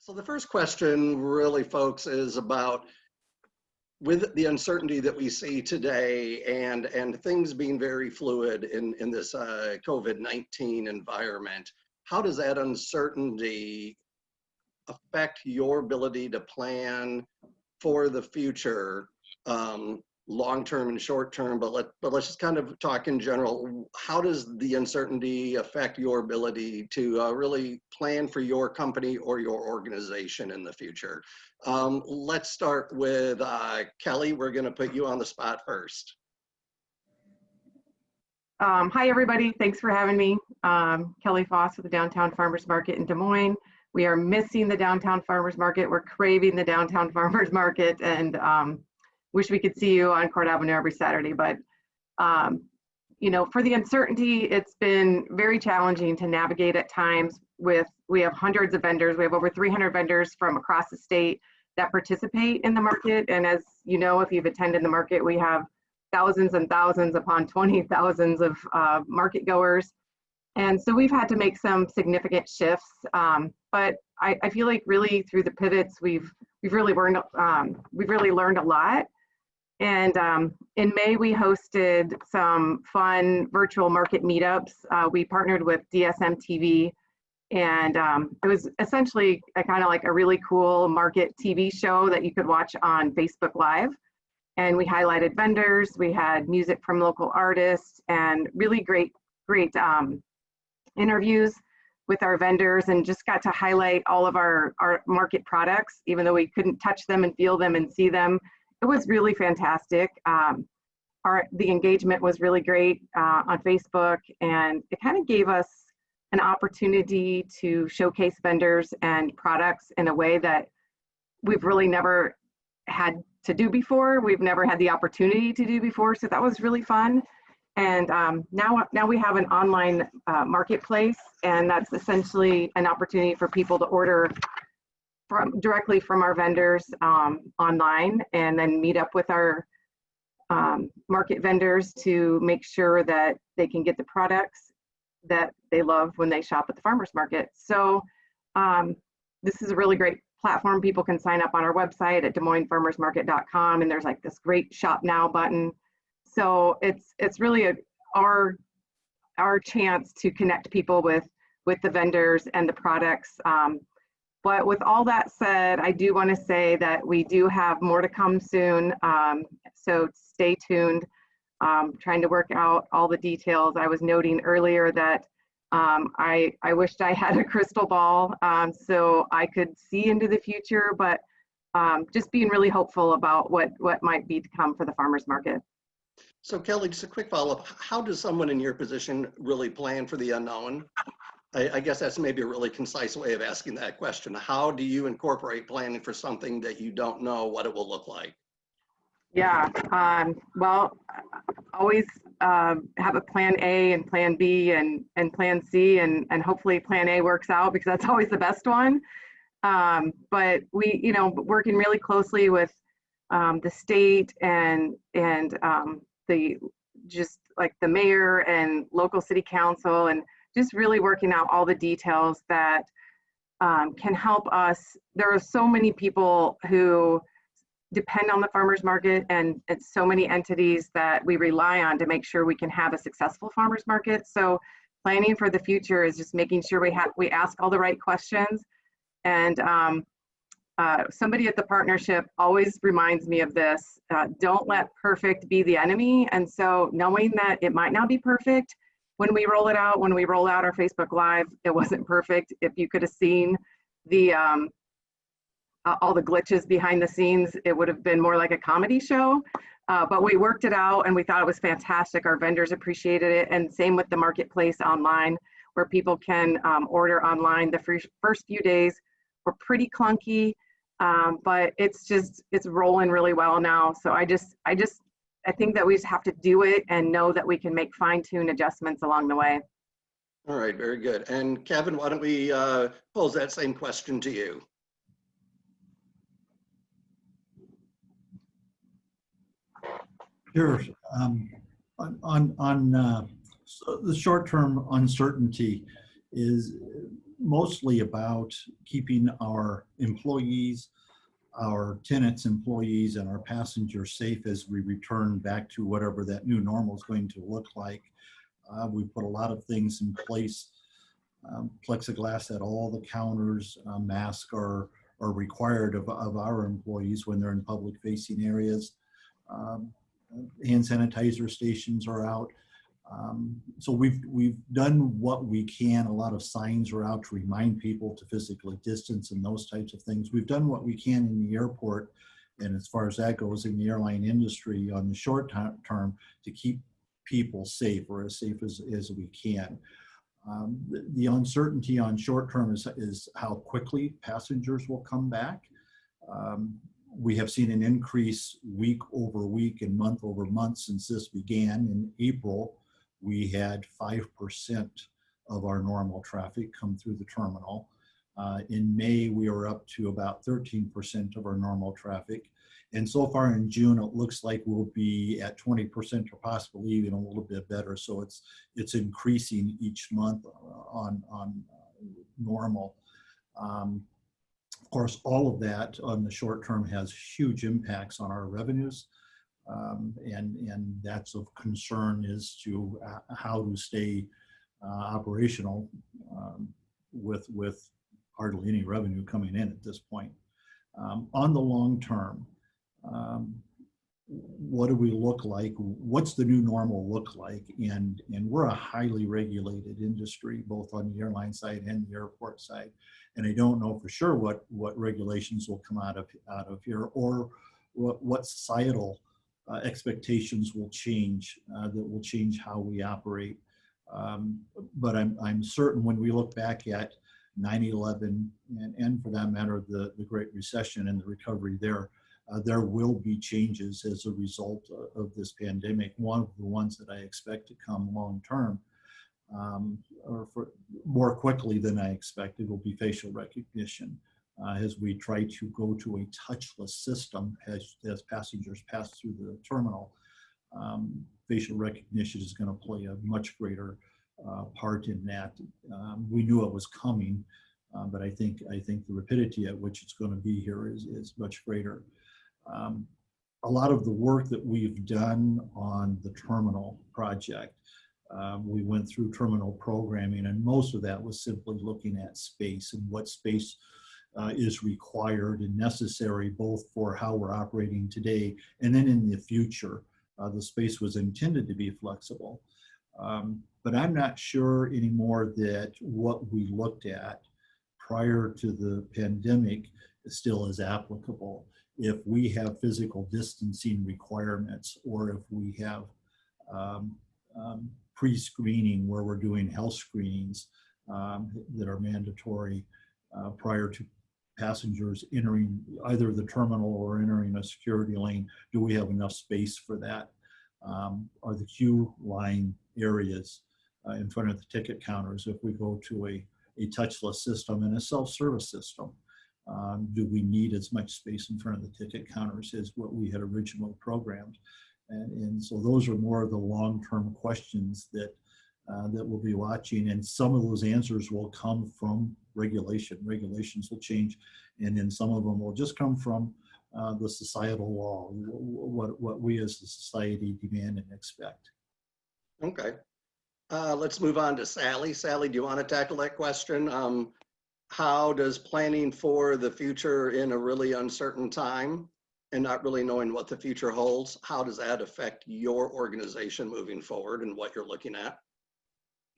So the first question really, folks, is about with the uncertainty that we see today and things being very fluid in this COVID-19 environment, how does that uncertainty affect your ability to plan for the future, long-term and short-term, but let's just kind of talk in general. How does the uncertainty affect your ability to really plan for your company or your organization in the future? Let's start with Kelly. We're going to put you on the spot first. Hi, everybody. Thanks for having me. Kelly Foss with the Downtown Farmers Market in Des Moines. We are missing the Downtown Farmers Market. We're craving the Downtown Farmers Market, and wish we could see you on Court Avenue every Saturday. But, you know, for the uncertainty, it's been very challenging to navigate at times. We have hundreds of vendors. We have over 300 vendors from across the state that participate in the market. And as you know, if you've attended the market, we have thousands and thousands upon 20,000s of market goers. And so we've had to make some significant shifts. But I feel like really through the pivots, we've really learned a lot. And in May, we hosted some fun virtual market meetups. We partnered with DSM TV, and it was essentially kind of like a really cool market TV show that you could watch on Facebook Live. And we highlighted vendors, we had music from local artists, and really great interviews with our vendors, and just got to highlight all of our market products, even though we couldn't touch them and feel them and see them. It was really fantastic. The engagement was really great on Facebook, and it kind of gave us an opportunity to showcase vendors and products in a way that we've really never had to do before. We've never had the opportunity to do before, so that was really fun. And now we have an online marketplace, and that's essentially an opportunity for people to order directly from our vendors online, and then meet up with our market vendors to make sure that they can get the products that they love when they shop at the farmers market. So this is a really great platform. People can sign up on our website at DesMoinesFarmersMarket.com, and there's like this great shop now button. So it's really our chance to connect people with the vendors and the products. But with all that said, I do want to say that we do have more to come soon. So stay tuned. Trying to work out all the details. I was noting earlier that I wished I had a crystal ball so I could see into the future, but just being really hopeful about what might be to come for the farmers market. So Kelly, just a quick follow-up. How does someone in your position really plan for the unknown? I guess that's maybe a really concise way of asking that question. How do you incorporate planning for something that you don't know what it will look like? Yeah, well, always have a plan A and plan B and plan C, and hopefully plan A works out, because that's always the best one. But we, you know, working really closely with the state and the just like the mayor and local city council, and just really working out all the details that can help us. There are so many people who depend on the farmers market, and it's so many entities that we rely on to make sure we can have a successful farmers market. So planning for the future is just making sure we ask all the right questions. And somebody at the partnership always reminds me of this: don't let perfect be the enemy. And so knowing that it might not be perfect when we roll it out, when we roll out our Facebook Live, it wasn't perfect. If you could have seen the all the glitches behind the scenes, it would have been more like a comedy show. But we worked it out, and we thought it was fantastic. Our vendors appreciated it, and same with the marketplace online, where people can order online. The first few days were pretty clunky, but it's rolling really well now. So I think that we just have to do it and know that we can make fine-tune adjustments along the way. All right, very good. And Kevin, why don't we pose that same question to you? Sure. On the short-term uncertainty is mostly about keeping our employees, our tenants' employees, and our passengers safe as we return back to whatever that new normal is going to look like. We put a lot of things in place. Plexiglass at all the counters, masks are required of our employees when they're in public facing areas. Hand sanitizer stations are out. So we've done what we can. A lot of signs are out to remind people to physically distance and those types of things. We've done what we can in the airport, and as far as that goes, in the airline industry on the short term to keep people safe, or as safe as we can. The uncertainty on short term is how quickly passengers will come back. We have seen an increase week over week and month over month since this began. In April, we had 5% of our normal traffic come through the terminal. In May, we were up to about 13% of our normal traffic. And so far in June, it looks like we'll be at 20% or possibly even a little bit better. So it's increasing each month on normal. Of course, all of that on the short term has huge impacts on our revenues. And that's of concern as to how to stay operational with hardly any revenue coming in at this point. On the long term, what do we look like? What's the new normal look like? And we're a highly regulated industry, both on the airline side and the airport side. And I don't know for sure what regulations will come out of here, or what societal expectations will change that will change how we operate. But I'm certain when we look back at 9/11 and for that matter the Great Recession and the recovery there will be changes as a result of this pandemic. One of the ones that I expect to come long term, or for more quickly than I expected, will be facial recognition. As we try to go to a touchless system as passengers pass through the terminal, facial recognition is going to play a much greater part in that. We knew it was coming, but I think the rapidity at which it's going to be here is much greater. A lot of the work that we've done on the terminal project, we went through terminal programming, and most of that was simply looking at space and what space is required and necessary, both for how we're operating today and then in the future. The space was intended to be flexible. But I'm not sure anymore that what we looked at prior to the pandemic still is applicable. If we have physical distancing requirements, or if we have pre-screening where we're doing health screenings that are mandatory prior to passengers entering either the terminal or entering a security lane, do we have enough space for that? Are the queue line areas in front of the ticket counters, if we go to a touchless system and a self-service system, do we need as much space in front of the ticket counters as what we had originally programmed? And so those are more of the long-term questions that we'll be watching, and some of those answers will come from regulation. Regulations will change, and then some of them will just come from the societal law, what we as a society demand and expect. Okay. Let's move on to Sally. Sally, do you want to tackle that question? How does planning for the future in a really uncertain time and not really knowing what the future holds, how does that affect your organization moving forward and what you're looking at?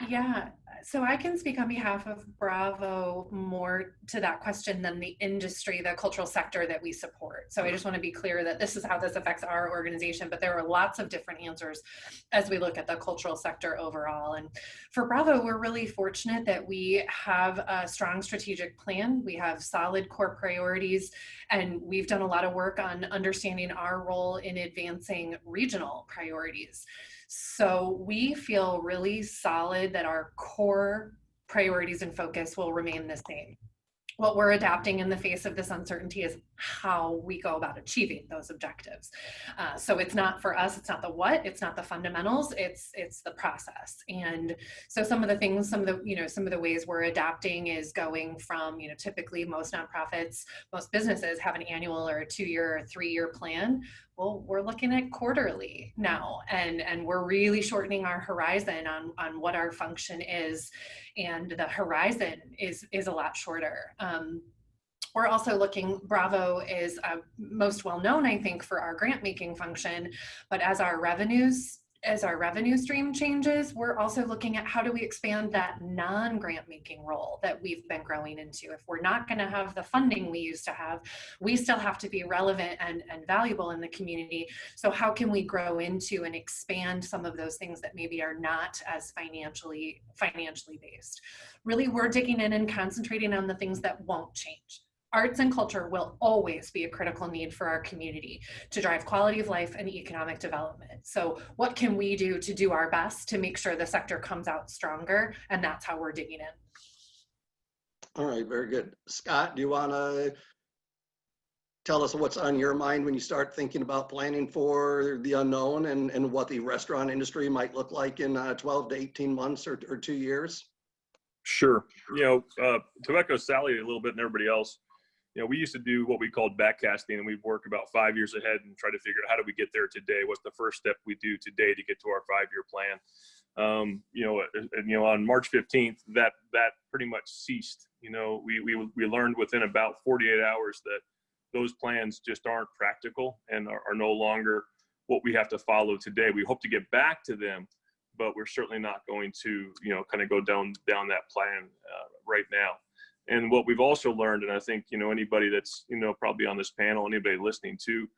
Yeah, so I can speak on behalf of Bravo more to that question than the industry, the cultural sector that we support. So I just want to be clear that this is how this affects our organization, but there are lots of different answers as we look at the cultural sector overall. And for Bravo, we're really fortunate that we have a strong strategic plan. We have solid core priorities, and we've done a lot of work on understanding our role in advancing regional priorities. So we feel really solid that our core priorities and focus will remain the same. what we're adapting in the face of this uncertainty is how we go about achieving those objectives. So it's not for us, it's not the what, it's not the fundamentals, it's the process. And so some of the things, some of the ways we're adapting is going from, typically most nonprofits, most businesses have an annual or a 2-year or 3-year plan. Well, we're looking at quarterly now, and we're really shortening our horizon on what our function is, and the horizon is a lot shorter. We're also looking, Bravo is most well known, I think, for our grant making function, but as our revenue stream changes, we're also looking at how do we expand that non-grant making role that we've been growing into. If we're not going to have the funding we used to have, we still have to be relevant and valuable in the community. So how can we grow into and expand some of those things that maybe are not as financially based? Really, we're digging in and concentrating on the things that won't change. Arts and culture will always be a critical need for our community to drive quality of life and economic development. So what can we do to do our best to make sure the sector comes out stronger? And that's how we're digging in. All right, very good. Scott, do you want to tell us what's on your mind when you start thinking about planning for the unknown and what the restaurant industry might look like in 12 to 18 months or 2 years? Sure. To echo Sally a little bit and everybody else, we used to do what we called backcasting, and we'd work about 5 years ahead and try to figure out how do we get there today? What's the first step we do today to get to our 5-year plan? On March 15th, that pretty much ceased. We learned within about 48 hours that those plans just aren't practical and are no longer what we have to follow today. We hope to get back to them, but we're certainly not going to, kind of go down that plan right now. And what we've also learned, and I think, anybody that's, probably on this panel, anybody listening to,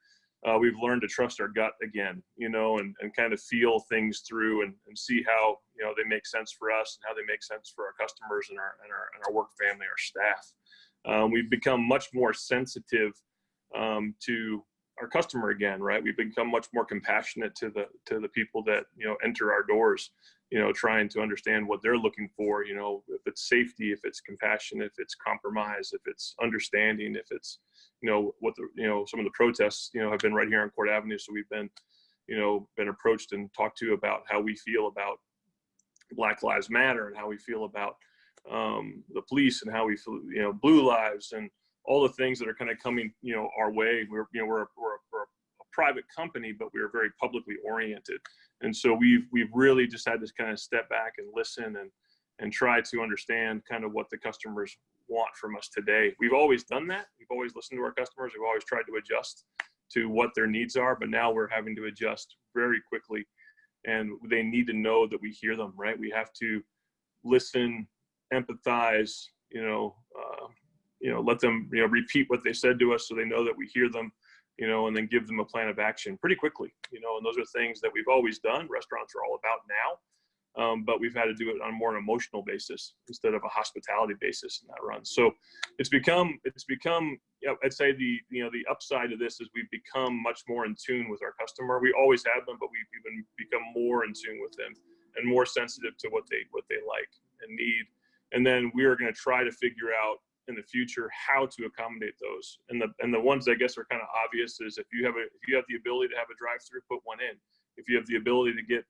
we've learned to trust our gut again, and kind of feel things through and see how, they make sense for us and how they make sense for our customers and our work family, our staff. We've become much more sensitive to our customer again, right? We've become much more compassionate to the people that, enter our doors, trying to understand what they're looking for, if it's safety, if it's compassion, if it's compromise, if it's understanding, if it's, what some of the protests, have been right here on Court Avenue. So we've been approached and talked to about how we feel about Black Lives Matter and how we feel about the police and how we feel, Blue Lives and all the things that are kind of coming, our way. We're a private company, but we are very publicly oriented. And so we've really just had to kind of step back and listen and try to understand kind of what the customers want from us today. We've always done that. We've always listened to our customers. We've always tried to adjust to what their needs are, but now we're having to adjust very quickly, and they need to know that we hear them, right? We have to listen, empathize, let them, repeat what they said to us so they know that we hear them, and then give them a plan of action pretty quickly, and those are things that we've always done. Restaurants are all about now, but we've had to do it on more an emotional basis instead of a hospitality basis in that run. So it's become, I'd say the upside of this is we've become much more in tune with our customer. We always have been, but we've even become more in tune with them and more sensitive to what they like and need. And then we are going to try to figure out in the future how to accommodate those. And the ones I guess are kind of obvious is if you have the ability to have a drive-through, put one in. If you have the ability to get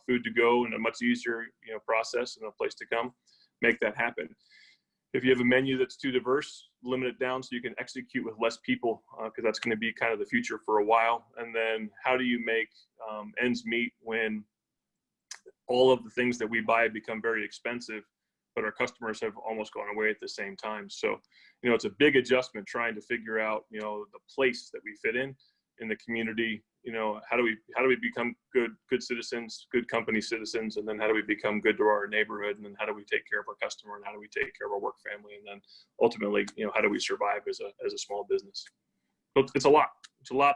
food to go in a much easier process and a place to come, make that happen. If you have a menu that's too diverse, limit it down so you can execute with less people, because that's going to be kind of the future for a while. And then how do you make ends meet when all of the things that we buy become very expensive, but our customers have almost gone away at the same time? So, it's a big adjustment trying to figure out, the place that we fit in the community. How do we become good citizens, good company citizens, and then how do we become good to our neighborhood, and then how do we take care of our customer, and how do we take care of our work family, and then ultimately, how do we survive as a small business? So it's a lot,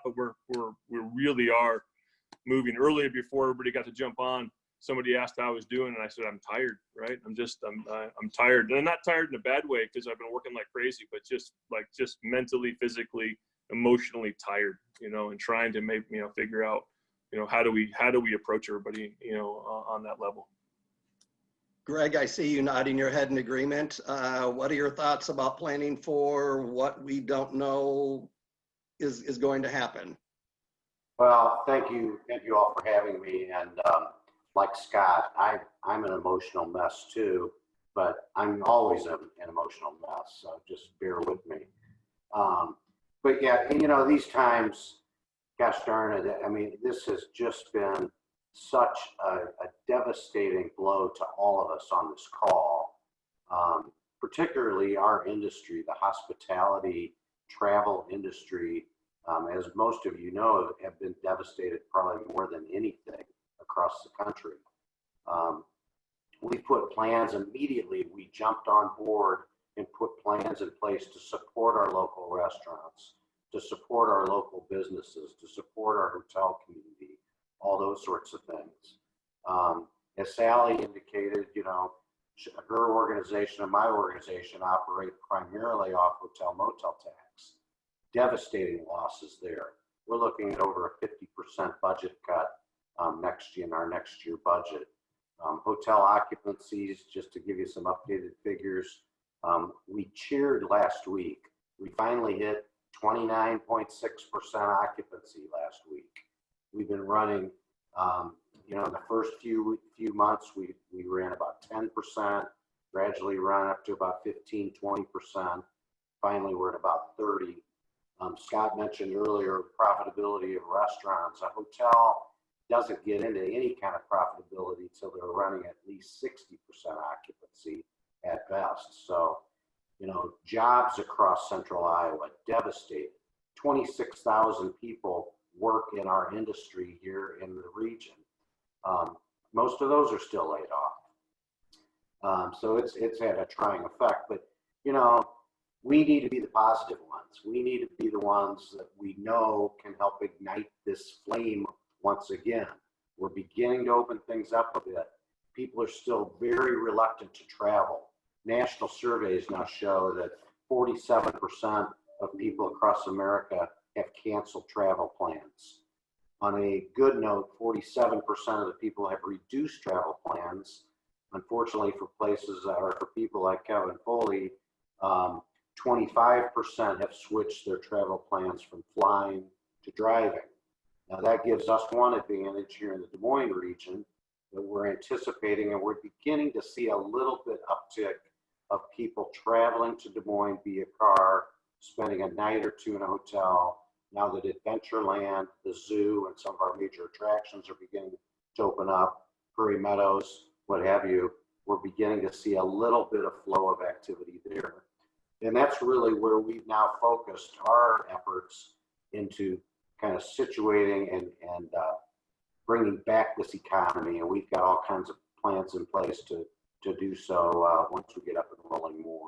but we really are moving. Earlier, before everybody got to jump on, somebody asked how I was doing, and I said, I'm tired, right? I'm tired. And I'm not tired in a bad way because I've been working like crazy, but just mentally, physically, emotionally tired, and trying to make, figure out, how do we approach everybody, on that level. Greg, I see you nodding your head in agreement. What are your thoughts about planning for what we don't know is going to happen? Well, thank you all for having me. And like Scott, I'm an emotional mess too, but I'm always an emotional mess, so just bear with me. But yeah, you know, these times, gosh darn it, I mean, this has just been such a devastating blow to all of us on this call, particularly our industry, the hospitality travel industry. As most of you know, have been devastated probably more than anything across the country. We put plans immediately. We jumped on board and put plans in place to support our local restaurants, to support our local businesses, to support our hotel community, all those sorts of things. As Sally indicated, you know, her organization and my organization operate primarily off hotel motel tax. Devastating losses there. We're looking at over a 50% budget cut next year in our next year budget. Hotel occupancies, just to give you some updated figures, we cheered last week. We finally hit 29.6% occupancy last week. We've been running, you know, in the first few months, we ran about 10%, gradually ran up to about 15, 20%. Finally, we're at about 30. Scott mentioned earlier profitability of restaurants. A hotel doesn't get into any kind of profitability until they're running at least 60% occupancy at best. So, you know, jobs across central Iowa devastated. 26,000 people work in our industry here in the region. Most of those are still laid off. So it's had a trying effect, but you know, we need to be the positive ones. We need to be the ones that we know can help ignite this flame once again. We're beginning to open things up a bit. People are still very reluctant to travel. National surveys now show that 47% of people across America have canceled travel plans. On a good note, 47% of the people have reduced travel plans. Unfortunately, for places or for people like Kevin Foley, 25% have switched their travel plans from flying to driving. Now that gives us one advantage here in the Des Moines region that we're anticipating, and we're beginning to see a little bit uptick of people traveling to Des Moines via car, spending a night or two in a hotel. Now that Adventureland, the zoo, and some of our major attractions are beginning to open up, Prairie Meadows, what have you, we're beginning to see a little bit of flow of activity there. And that's really where we've now focused our efforts into kind of situating and bringing back this economy. And we've got all kinds of plans in place to do so once we get up and rolling more.